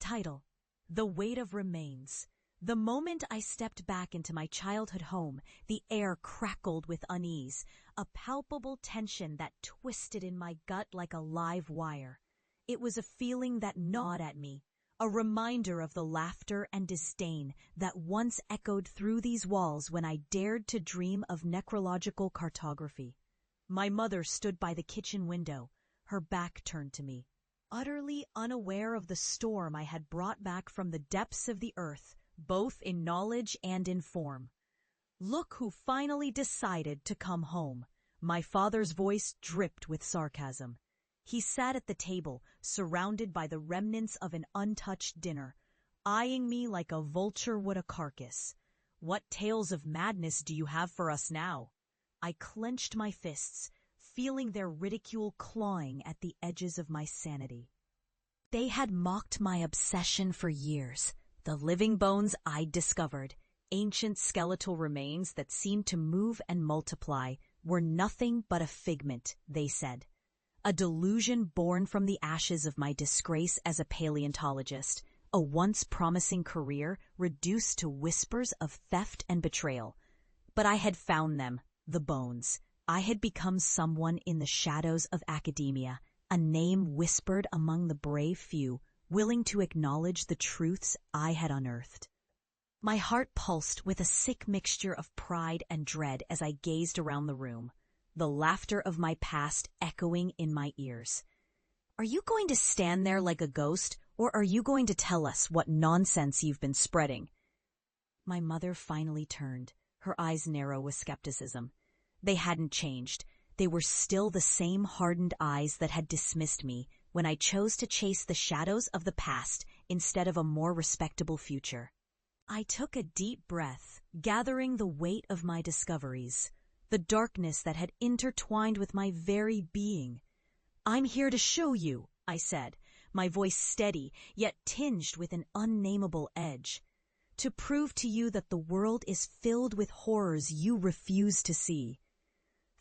Title: The Weight of Remains. The moment I stepped back into my childhood home, the air crackled with unease, a palpable tension that twisted in my gut like a live wire. It was a feeling that gnawed at me, a reminder of the laughter and disdain that once echoed through these walls when I dared to dream of necrological cartography. My mother stood by the kitchen window, her back turned to me, utterly unaware of the storm I had brought back from the depths of the earth, both in knowledge and in form. "Look who finally decided to come home." My father's voice dripped with sarcasm. He sat at the table, surrounded by the remnants of an untouched dinner, eyeing me like a vulture would a carcass. "What tales of madness do you have for us now?" I clenched my fists, feeling their ridicule clawing at the edges of my sanity. They had mocked my obsession for years. The living bones I'd discovered, ancient skeletal remains that seemed to move and multiply, were nothing but a figment, they said. A delusion born from the ashes of my disgrace as a paleontologist, a once promising career reduced to whispers of theft and betrayal. But I had found them, the bones. I had become someone in the shadows of academia, a name whispered among the brave few, willing to acknowledge the truths I had unearthed. My heart pulsed with a sick mixture of pride and dread as I gazed around the room, the laughter of my past echoing in my ears. "Are you going to stand there like a ghost, or are you going to tell us what nonsense you've been spreading?" My mother finally turned, her eyes narrow with skepticism. They hadn't changed. They were still the same hardened eyes that had dismissed me when I chose to chase the shadows of the past instead of a more respectable future. I took a deep breath, gathering the weight of my discoveries, the darkness that had intertwined with my very being. "I'm here to show you," I said, my voice steady yet tinged with an unnameable edge. "To prove to you that the world is filled with horrors you refuse to see."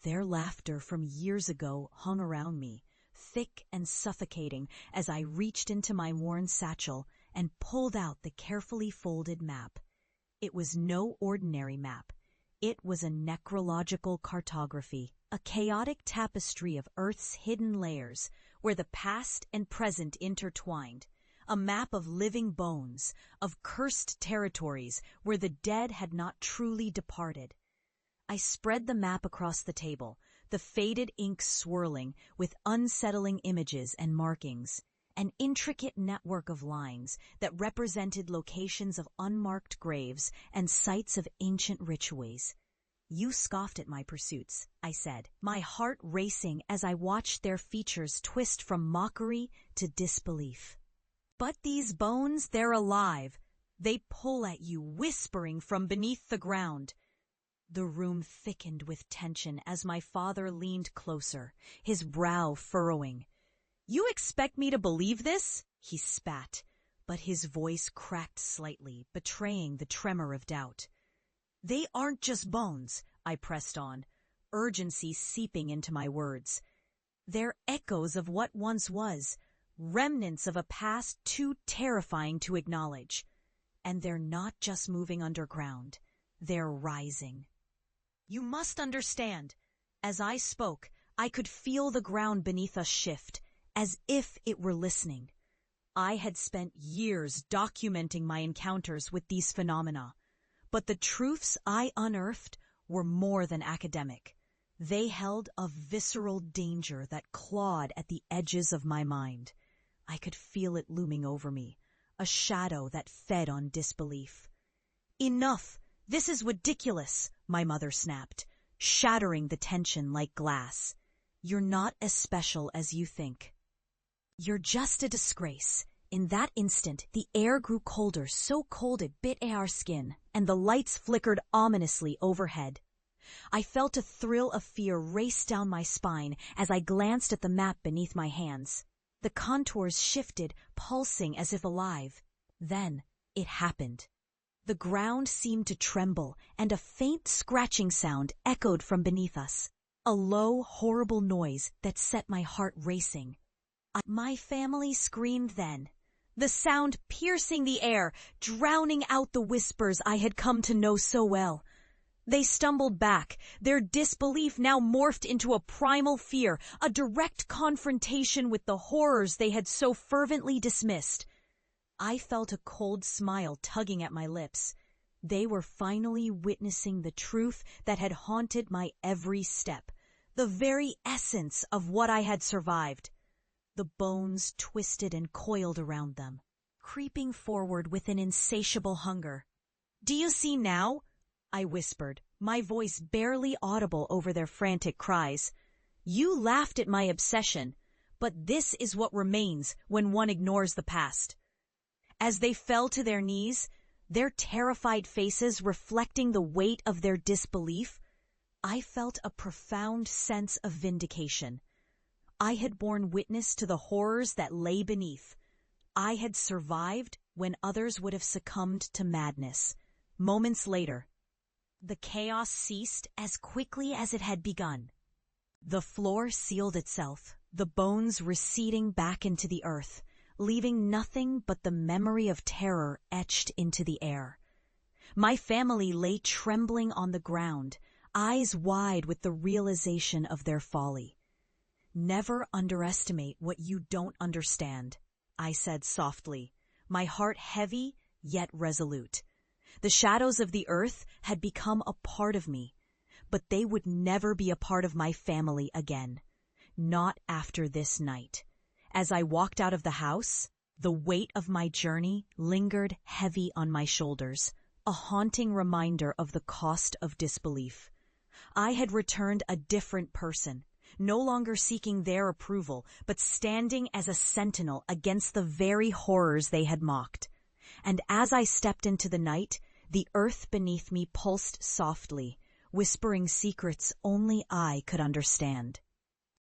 Their laughter from years ago hung around me, thick and suffocating, as I reached into my worn satchel and pulled out the carefully folded map. It was no ordinary map. It was a necrological cartography, a chaotic tapestry of Earth's hidden layers, where the past and present intertwined, a map of living bones, of cursed territories where the dead had not truly departed. I spread the map across the table, the faded ink swirling with unsettling images and markings, an intricate network of lines that represented locations of unmarked graves and sites of ancient rituals. "You scoffed at my pursuits," I said, my heart racing as I watched their features twist from mockery to disbelief. "But these bones, they're alive. They pull at you, whispering from beneath the ground." The room thickened with tension as my father leaned closer, his brow furrowing. "You expect me to believe this?" he spat, but his voice cracked slightly, betraying the tremor of doubt. "They aren't just bones," I pressed on, urgency seeping into my words. "They're echoes of what once was, remnants of a past too terrifying to acknowledge. And they're not just moving underground, they're rising. You must understand." As I spoke, I could feel the ground beneath us shift, as if it were listening. I had spent years documenting my encounters with these phenomena, but the truths I unearthed were more than academic. They held a visceral danger that clawed at the edges of my mind. I could feel it looming over me, a shadow that fed on disbelief. "Enough! This is ridiculous," my mother snapped, shattering the tension like glass. "You're not as special as you think. You're just a disgrace." In that instant, the air grew colder, so cold it bit at our skin, and the lights flickered ominously overhead. I felt a thrill of fear race down my spine as I glanced at the map beneath my hands. The contours shifted, pulsing as if alive. Then it happened. The ground seemed to tremble, and a faint scratching sound echoed from beneath us, a low, horrible noise that set my heart racing. My family screamed then. the sound piercing the air, drowning out the whispers I had come to know so well. They stumbled back, their disbelief now morphed into a primal fear, a direct confrontation with the horrors they had so fervently dismissed. I felt a cold smile tugging at my lips. They were finally witnessing the truth that had haunted my every step, the very essence of what I had survived. The bones twisted and coiled around them, creeping forward with an insatiable hunger. "Do you see now?" I whispered, my voice barely audible over their frantic cries. "You laughed at my obsession, but this is what remains when one ignores the past." As they fell to their knees, their terrified faces reflecting the weight of their disbelief, I felt a profound sense of vindication. I had borne witness to the horrors that lay beneath. I had survived when others would have succumbed to madness. Moments later, the chaos ceased as quickly as it had begun. The floor sealed itself, the bones receding back into the earth, leaving nothing but the memory of terror etched into the air. My family lay trembling on the ground, eyes wide with the realization of their folly. "Never underestimate what you don't understand," I said softly, my heart heavy yet resolute. The shadows of the earth had become a part of me, but they would never be a part of my family again. Not after this night. As I walked out of the house, the weight of my journey lingered heavy on my shoulders, a haunting reminder of the cost of disbelief. I had returned a different person, no longer seeking their approval, but standing as a sentinel against the very horrors they had mocked. And as I stepped into the night, the earth beneath me pulsed softly, whispering secrets only I could understand.